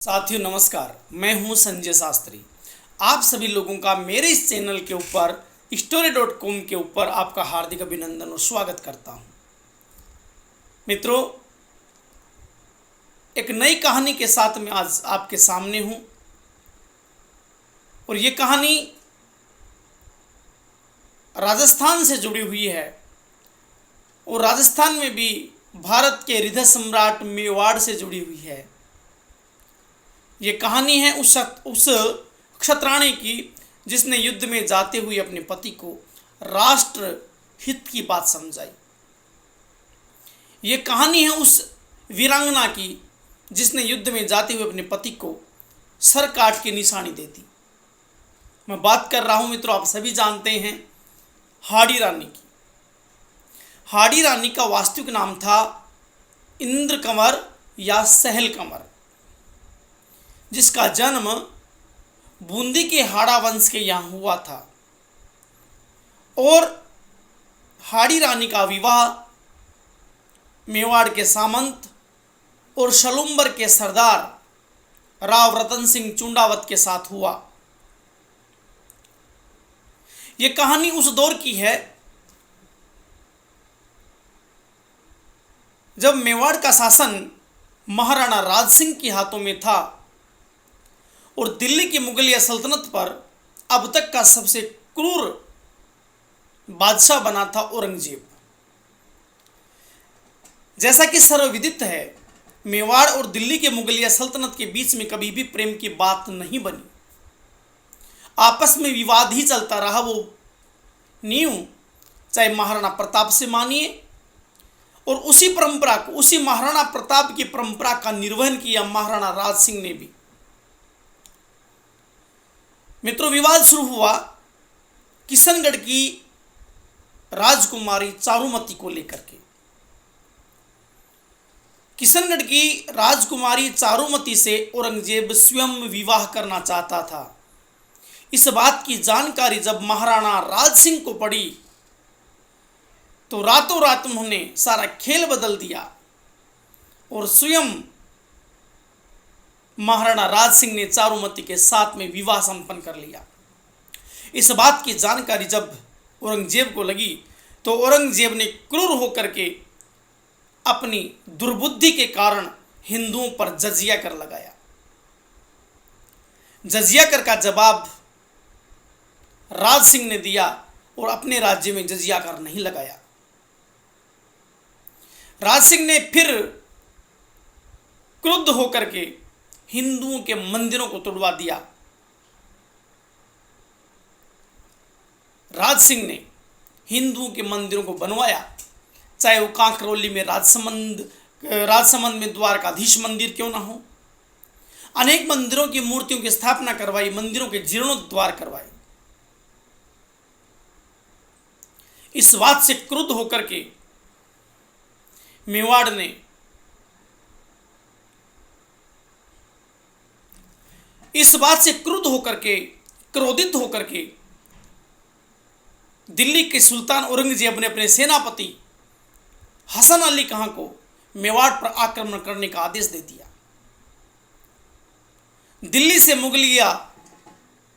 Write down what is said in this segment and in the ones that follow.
साथियों नमस्कार, मैं हूं संजय शास्त्री। आप सभी लोगों का मेरे इस चैनल के ऊपर story.com के ऊपर आपका हार्दिक अभिनंदन और स्वागत करता हूं। मित्रों, एक नई कहानी के साथ मैं आज आपके सामने हूं और ये कहानी राजस्थान से जुड़ी हुई है और राजस्थान में भी भारत के हृदय सम्राट मेवाड़ से जुड़ी हुई है। ये कहानी है उस क्षत्राणी की जिसने युद्ध में जाते हुए अपने पति को राष्ट्र हित की बात समझाई। ये कहानी है उस वीरांगना की जिसने युद्ध में जाते हुए अपने पति को सर काट के निशानी दे दी। मैं बात कर रहा हूं मित्रों, आप सभी जानते हैं हाड़ी रानी की। हाड़ी रानी का वास्तविक नाम था इंद्र कंवर या सहल कंवर, जिसका जन्म बूंदी के हाड़ा वंश के यहाँ हुआ था और हाड़ी रानी का विवाह मेवाड़ के सामंत और शलुम्बर के सरदार राव रतन सिंह चुंडावत के साथ हुआ। ये कहानी उस दौर की है जब मेवाड़ का शासन महाराणा राज सिंह के हाथों में था और दिल्ली की मुगलिया सल्तनत पर अब तक का सबसे क्रूर बादशाह बना था औरंगजेब। जैसा कि सर्वविदित है, मेवाड़ और दिल्ली के मुगलिया सल्तनत के बीच में कभी भी प्रेम की बात नहीं बनी। आपस में विवाद ही चलता रहा। वो नींव चाहे महाराणा प्रताप से मानिए और उसी परंपरा को, उसी महाराणा प्रताप की परंपरा का निर्वहन किया महाराणा राज सिंह ने भी। मित्रों, विवाद शुरू हुआ किशनगढ़ की राजकुमारी चारुमती को लेकर के। किशनगढ़ की राजकुमारी चारुमती से औरंगजेब स्वयं विवाह करना चाहता था। इस बात की जानकारी जब महाराणा राज सिंह को पड़ी तो रातों रात उन्होंने सारा खेल बदल दिया और स्वयं महाराणा राज सिंह ने चारुमती के साथ में विवाह संपन्न कर लिया। इस बात की जानकारी जब औरंगजेब को लगी तो औरंगजेब ने क्रूर होकर के अपनी दुर्बुद्धि के कारण हिंदुओं पर जजिया कर लगाया। जजिया कर का जवाब राज सिंह ने दिया और अपने राज्य में जजिया कर नहीं लगाया। राज सिंह ने फिर क्रुद्ध होकर के हिंदुओं के मंदिरों को तोड़वा दिया। राज सिंह ने हिंदुओं के मंदिरों को बनवाया, चाहे वो कांकरौली में राजसमंद में द्वारकाधीश मंदिर क्यों ना हो। अनेक मंदिरों की मूर्तियों की स्थापना करवाई, मंदिरों के जीर्णोद्धार करवाए। इस बात से क्रुद्ध होकर के मेवाड़ ने क्रोधित होकर के दिल्ली के सुल्तान औरंगजेब ने अपने सेनापति हसन अली खां को मेवाड़ पर आक्रमण करने का आदेश दे दिया। दिल्ली से मुगलिया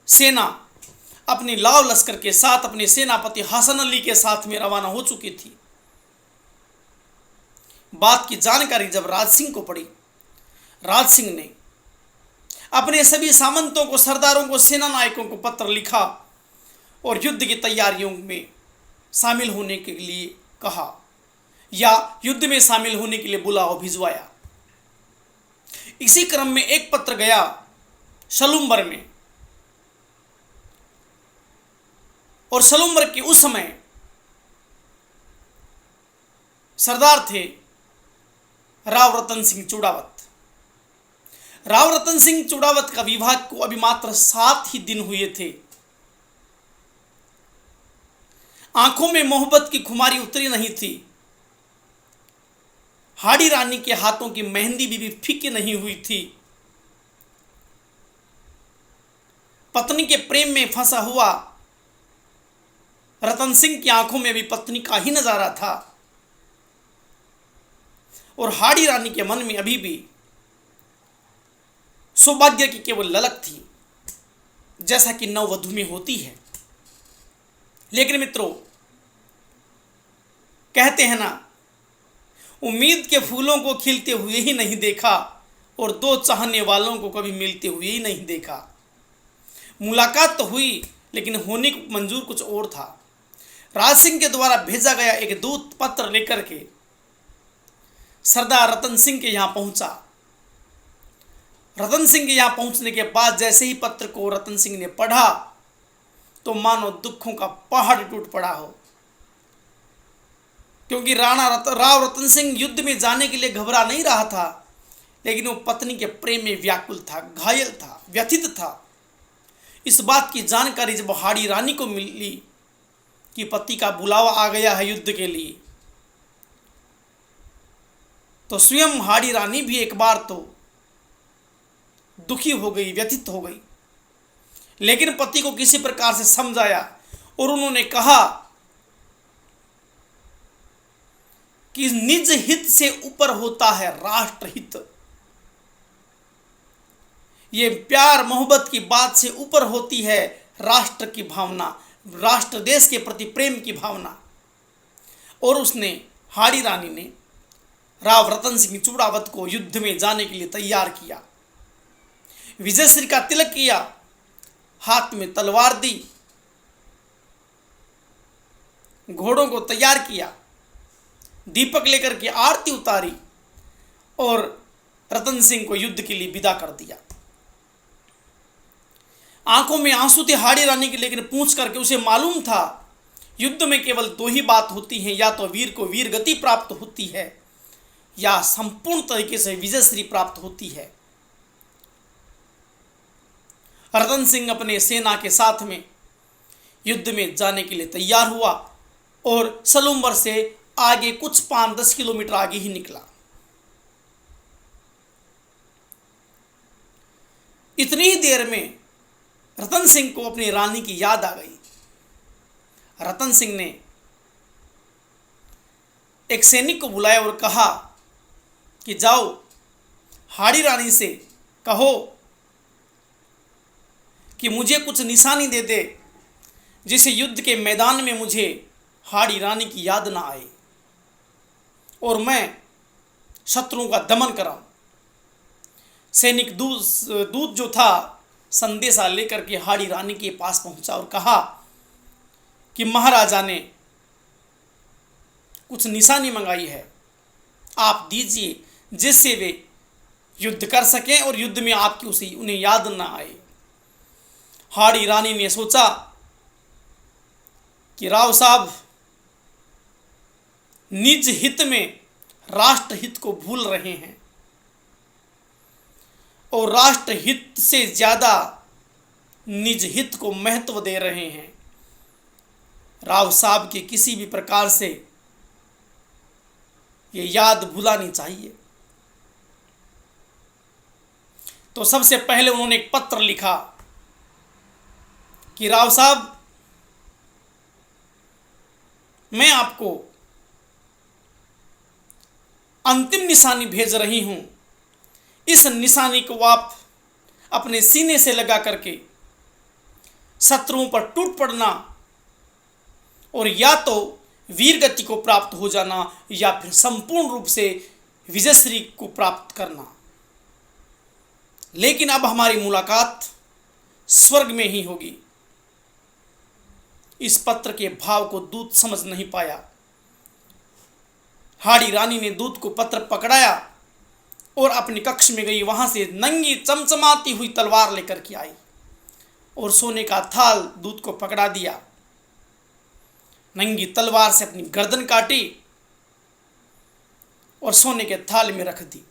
सेना अपनी लाव लश्कर के साथ अपने सेनापति हसन अली के साथ में रवाना हो चुकी थी। बात की जानकारी जब राज सिंह को पड़ी, राज सिंह ने अपने सभी सामंतों को, सरदारों को, सेना नायकों को पत्र लिखा और युद्ध की तैयारियों में शामिल होने के लिए कहा या युद्ध में शामिल होने के लिए बुलावा भिजवाया। इसी क्रम में एक पत्र गया शलुम्बर में और शलुम्बर के उस समय सरदार थे राव रतन सिंह चुड़ावत। राव रतन सिंह चुड़ावत का विवाह को अभी मात्र 7 ही दिन हुए थे। आंखों में मोहब्बत की खुमारी उतरी नहीं थी। हाड़ी रानी के हाथों की मेहंदी भी फीकी नहीं हुई थी। पत्नी के प्रेम में फंसा हुआ रतन सिंह की आंखों में भी पत्नी का ही नजारा था और हाड़ी रानी के मन में अभी भी सौभाग्य की केवल ललक थी, जैसा कि नववधु में होती है। लेकिन मित्रों, कहते हैं ना, उम्मीद के फूलों को खिलते हुए ही नहीं देखा और दो चाहने वालों को कभी मिलते हुए ही नहीं देखा। मुलाकात तो हुई, लेकिन होने को मंजूर कुछ और था। राज सिंह के द्वारा भेजा गया एक दूत पत्र लेकर के सरदार रतन सिंह के यहाँ पहुंचा। रतन सिंह के यहाँ पहुंचने के बाद जैसे ही पत्र को रतन सिंह ने पढ़ा तो मानो दुखों का पहाड़ टूट पड़ा हो, क्योंकि राव रतन सिंह युद्ध में जाने के लिए घबरा नहीं रहा था, लेकिन वो पत्नी के प्रेम में व्याकुल था, घायल था, व्यथित था। इस बात की जानकारी जब हाड़ी रानी को मिली कि पति का बुलावा आ गया है युद्ध के लिए, तो स्वयं हाड़ी रानी भी एक बार तो दुखी हो गई, व्यथित हो गई। लेकिन पति को किसी प्रकार से समझाया और उन्होंने कहा कि निज हित से ऊपर होता है राष्ट्रहित। ये प्यार मोहब्बत की बात से ऊपर होती है राष्ट्र की भावना, राष्ट्र देश के प्रति प्रेम की भावना। और उसने, हाड़ी रानी ने राव रतन सिंह चूड़ावत को युद्ध में जाने के लिए तैयार किया। विजयश्री का तिलक किया, हाथ में तलवार दी, घोड़ों को तैयार किया, दीपक लेकर के आरती उतारी और रतन सिंह को युद्ध के लिए विदा कर दिया। आंखों में आंसू थे हाड़ी रानी के, लेकिन पूछ करके उसे मालूम था युद्ध में केवल दो ही बात होती हैं, या तो वीर को वीर गति प्राप्त होती है या संपूर्ण तरीके से विजयश्री प्राप्त होती है। रतन सिंह अपने सेना के साथ में युद्ध में जाने के लिए तैयार हुआ और सलूम्बर से आगे कुछ 5-10 किलोमीटर आगे ही निकला। इतनी ही देर में रतन सिंह को अपनी रानी की याद आ गई। रतन सिंह ने एक सैनिक को बुलाया और कहा कि जाओ हाड़ी रानी से कहो कि मुझे कुछ निशानी दे दे, जिसे युद्ध के मैदान में मुझे हाड़ी रानी की याद ना आए और मैं शत्रुओं का दमन कराऊं। सैनिक दूत जो था संदेशा लेकर के हाड़ी रानी के पास पहुंचा और कहा कि महाराजा ने कुछ निशानी मंगाई है, आप दीजिए, जिससे वे युद्ध कर सकें और युद्ध में आपकी उन्हें याद ना आए। हाड़ी रानी ने सोचा कि राव साहब निज हित में राष्ट्र हित को भूल रहे हैं और राष्ट्र हित से ज्यादा निज हित को महत्व दे रहे हैं। राव साहब के किसी भी प्रकार से ये याद भुलानी चाहिए। तो सबसे पहले उन्होंने एक पत्र लिखा कि राव साहब, मैं आपको अंतिम निशानी भेज रही हूं। इस निशानी को आप अपने सीने से लगा करके शत्रुओं पर टूट पड़ना और या तो वीर गति को प्राप्त हो जाना या फिर संपूर्ण रूप से विजयश्री को प्राप्त करना। लेकिन अब हमारी मुलाकात स्वर्ग में ही होगी। इस पत्र के भाव को दूत समझ नहीं पाया। हाड़ी रानी ने दूत को पत्र पकड़ाया और अपने कक्ष में गई। वहां से नंगी चमचमाती हुई तलवार लेकर के आई और सोने का थाल दूत को पकड़ा दिया। नंगी तलवार से अपनी गर्दन काटी और सोने के थाल में रख दी।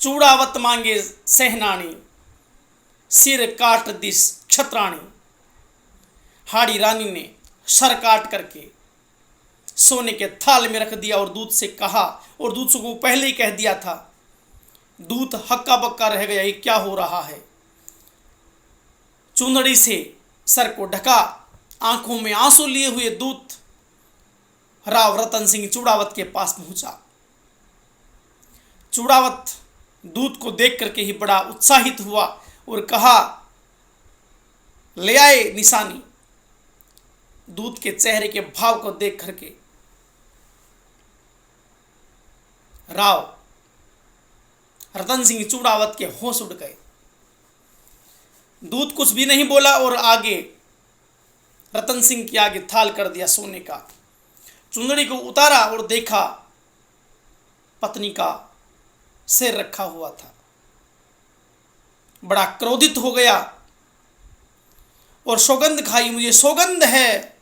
चूड़ावत मांगे सहनानी, सिर काट दिस छत्राणी। हाड़ी रानी ने सर काट करके सोने के थाल में रख दिया और दूत से कहा, और दूत को पहले ही कह दिया था। दूत हक्का बक्का रह गया, ये क्या हो रहा है। चुंदड़ी से सर को ढका, आंखों में आंसू लिए हुए दूत राव रतन सिंह चूड़ावत के पास पहुंचा। चूड़ावत दूत को देख करके ही बड़ा उत्साहित हुआ और कहा, ले आए निशानी। दूत के चेहरे के भाव को देख करके राव रतन सिंह चूड़ावत के होश उड़ गए। दूत कुछ भी नहीं बोला और आगे रतन सिंह के आगे थाल कर दिया सोने का। चुंदड़ी को उतारा और देखा पत्नी का सिर रखा हुआ था। बड़ा क्रोधित हो गया और सौगंध खाई, मुझे सौगंध है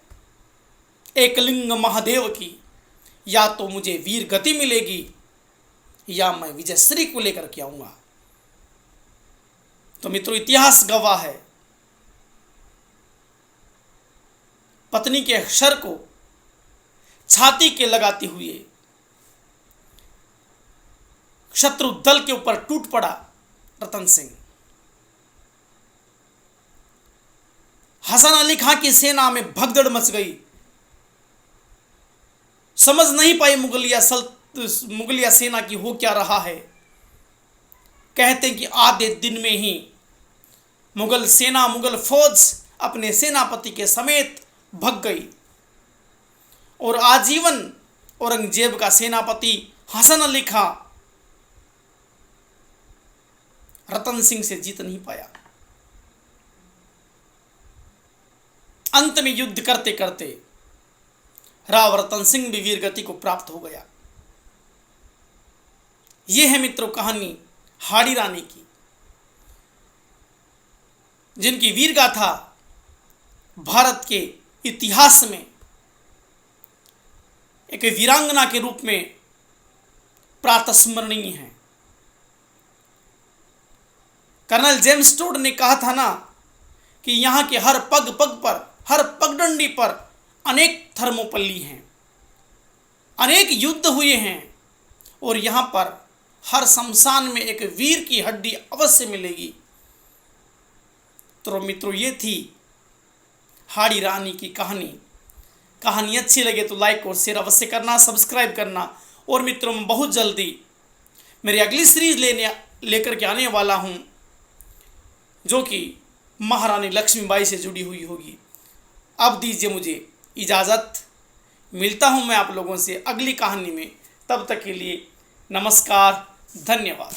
एकलिंग महादेव की, या तो मुझे वीर गति मिलेगी या मैं विजयश्री को लेकर के आऊंगा। तो मित्रों, इतिहास गवाह है, पत्नी के अक्षर को छाती के लगाते हुए शत्रु दल के ऊपर टूट पड़ा रतन सिंह। हसन अली खां की सेना में भगदड़ मच गई। समझ नहीं पाई मुगलिया सेना की हो क्या रहा है। कहते हैं कि आधे दिन में ही मुगल सेना, मुगल फौज अपने सेनापति के समेत भग गई और आजीवन औरंगजेब का सेनापति हसन अली खां रतन सिंह से जीत नहीं पाया। अंत में युद्ध करते करते राव रतन सिंह भी वीर गति को प्राप्त हो गया। यह है मित्रों कहानी हाड़ी रानी की, जिनकी वीर गाथा भारत के इतिहास में एक वीरांगना के रूप में प्रातस्मरणीय है। कर्नल जेम्स टोड ने कहा था ना कि यहाँ के हर पग पग पर, हर पगडंडी पर अनेक थर्मोपल्ली हैं, अनेक युद्ध हुए हैं और यहाँ पर हर शमशान में एक वीर की हड्डी अवश्य मिलेगी। तो मित्रों, ये थी हाड़ी रानी की कहानी। कहानी अच्छी लगे तो लाइक और शेयर अवश्य करना, सब्सक्राइब करना। और मित्रों, मैं बहुत जल्दी मेरी अगली सीरीज लेकर के आने वाला हूँ, जो कि महारानी लक्ष्मीबाई से जुड़ी हुई होगी। अब दीजिए मुझे इजाज़त, मिलता हूँ मैं आप लोगों से अगली कहानी में। तब तक के लिए नमस्कार, धन्यवाद।